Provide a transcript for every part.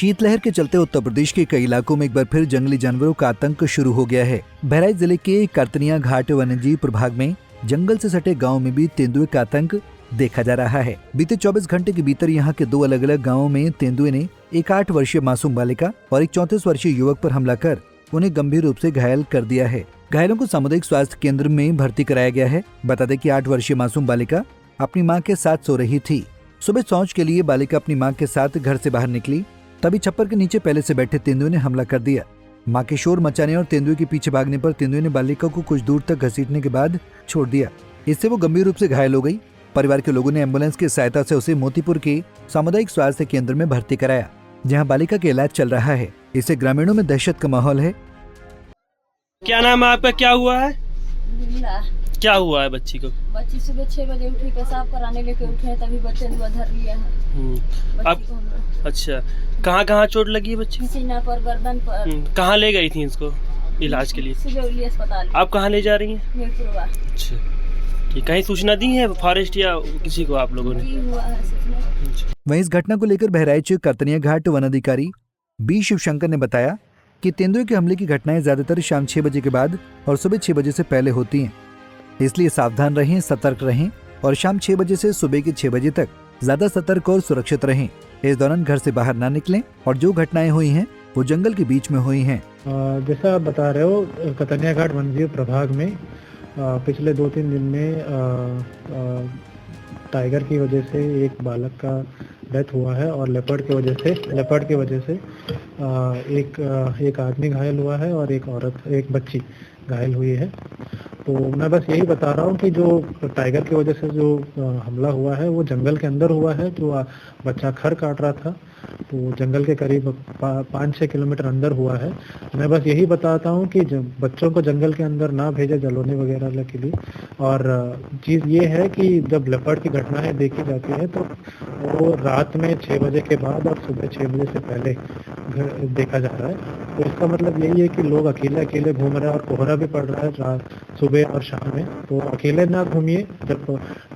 शीतलहर के चलते उत्तर प्रदेश के कई इलाकों में एक बार फिर जंगली जानवरों का आतंक शुरू हो गया है। बहराइच जिले के करतनिया घाट वन्यजीव प्रभाग में जंगल से सटे गांव में भी तेंदुए का आतंक देखा जा रहा है। बीते 24 घंटे के भीतर यहां के 2 अलग अलग गांवों में तेंदुए ने एक 8 वर्षीय मासूम बालिका और एक 34 वर्षीय युवक पर हमला कर उन्हें गंभीर रूप से घायल कर दिया है। घायलों को सामुदायिक स्वास्थ्य केंद्र में भर्ती कराया गया है। बता दें कि 8 वर्षीय मासूम बालिका अपनी मां के साथ सो रही थी। सुबह शौच के लिए बालिका अपनी मां के साथ घर से बाहर निकली, तभी छप्पर के नीचे पहले से बैठे तेंदुए ने हमला कर दिया। मां के शोर मचाने और तेंदुए के पीछे भागने पर तेंदुए ने बालिका को कुछ दूर तक घसीटने के बाद छोड़ दिया। इससे वो गंभीर रूप से घायल हो गई। परिवार के लोगों ने एम्बुलेंस की सहायता से उसे मोतीपुर के सामुदायिक स्वास्थ्य केंद्र में भर्ती कराया, जहां बालिका का इलाज चल रहा है। इससे ग्रामीणों में दहशत का माहौल है। क्या नाम है आपका? क्या हुआ है? बिल्ला। क्या हुआ है बच्ची को? बच्ची सुबह 6 बजे उठी, पेशाब कराने लेके उठे, तभी बच्चे ने धर लिया है। अब अच्छा, कहाँ चोट लगी है बच्ची? सीना पर, गर्दन पर। कहाँ ले गई थी इसको इलाज के लिए? सिजौली अस्पताल। आप कहाँ ले जा रही हैं? मीरपुरवा। अच्छा, ठीक। कहीं सूचना दी है फॉरेस्ट या किसी को आप लोगों ने? हुआ है सूचना। वहीं इस घटना को लेकर बहराइच करतनिया घाट वन अधिकारी बी शिवशंकर ने बताया कि तेंदुए के हमले की घटनाएं ज्यादातर शाम 6 बजे के बाद और सुबह 6 बजे से पहले होती हैं। इसलिए सावधान रहें, सतर्क रहें और शाम 6 बजे से सुबह के 6 बजे तक ज्यादा सतर्क और सुरक्षित रहें। इस दौरान घर से बाहर ना निकलें और जो घटनाएं हुई हैं वो जंगल के बीच में हुई हैं। जैसा आप बता रहे हो, करतनिया घाट वन्यजीव प्रभाग में पिछले 2-3 दिन में टाइगर की वजह से एक बालक का डेथ हुआ है और लेपर्ड की वजह से एक आदमी घायल हुआ है और एक बच्ची घायल हुई है। तो मैं बस यही बता रहा हूँ कि जो टाइगर की वजह से जो हमला हुआ है वो जंगल के अंदर हुआ है। जो बच्चा खर काट रहा था तो जंगल के करीब 5-6 किलोमीटर अंदर हुआ है। मैं बस यही बताता हूँ कि बच्चों को जंगल के अंदर ना भेजे जलोने वगैरह के लिए। और चीज़ ये है कि जब लेपर्ड की घटनाएं देखी जाती है तो वो रात में 6 बजे के बाद और सुबह 6 बजे से पहले देखा जा रहा है। तो इसका मतलब यही है कि लोग अकेले घूम रहे हैं और कोहरा भी पड़ रहा है सुबह और शाम में। तो अकेले ना घूमिए।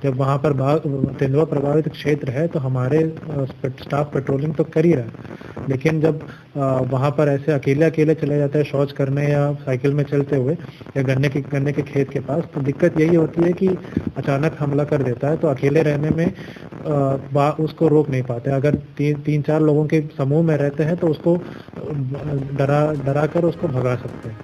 जब वहाँ पर तेंदुआ प्रभावित क्षेत्र है तो हमारे स्टाफ पेट्रोलिंग तो कर ही रहा है, लेकिन जब वहाँ पर ऐसे अकेले चले जाते हैं शौच करने या साइकिल में चलते हुए या गन्ने के खेत के पास, तो दिक्कत यही होती है कि अचानक हमला कर देता है। तो अकेले रहने में उसको रोक नहीं पाते। अगर 3-4 लोगों के समूह में रहते हैं तो उसको डरा कर उसको भगा सकते हैं।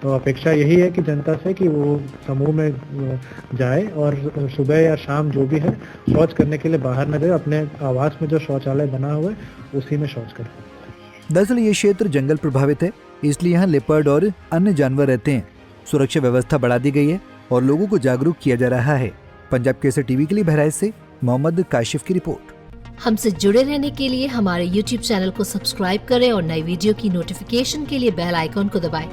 तो अपेक्षा यही है कि जनता से कि वो समूह में जाए और सुबह या शाम जो भी है शौच करने के लिए बाहर न जाए। अपने आवास में जो शौचालय बना हुआ है उसी में शौच करें। दरअसल ये क्षेत्र जंगल प्रभावित है, इसलिए यहाँ लेपर्ड और अन्य जानवर रहते हैं। सुरक्षा व्यवस्था बढ़ा दी गई है और लोगों को जागरूक किया जा रहा है। पंजाब केसरी टीवी के लिए बहराइच से मोहम्मद काशिफ की रिपोर्ट। हमसे जुड़े रहने के लिए हमारे YouTube चैनल को सब्सक्राइब करें और नई वीडियो की नोटिफिकेशन के लिए बेल आइकॉन को दबाएं।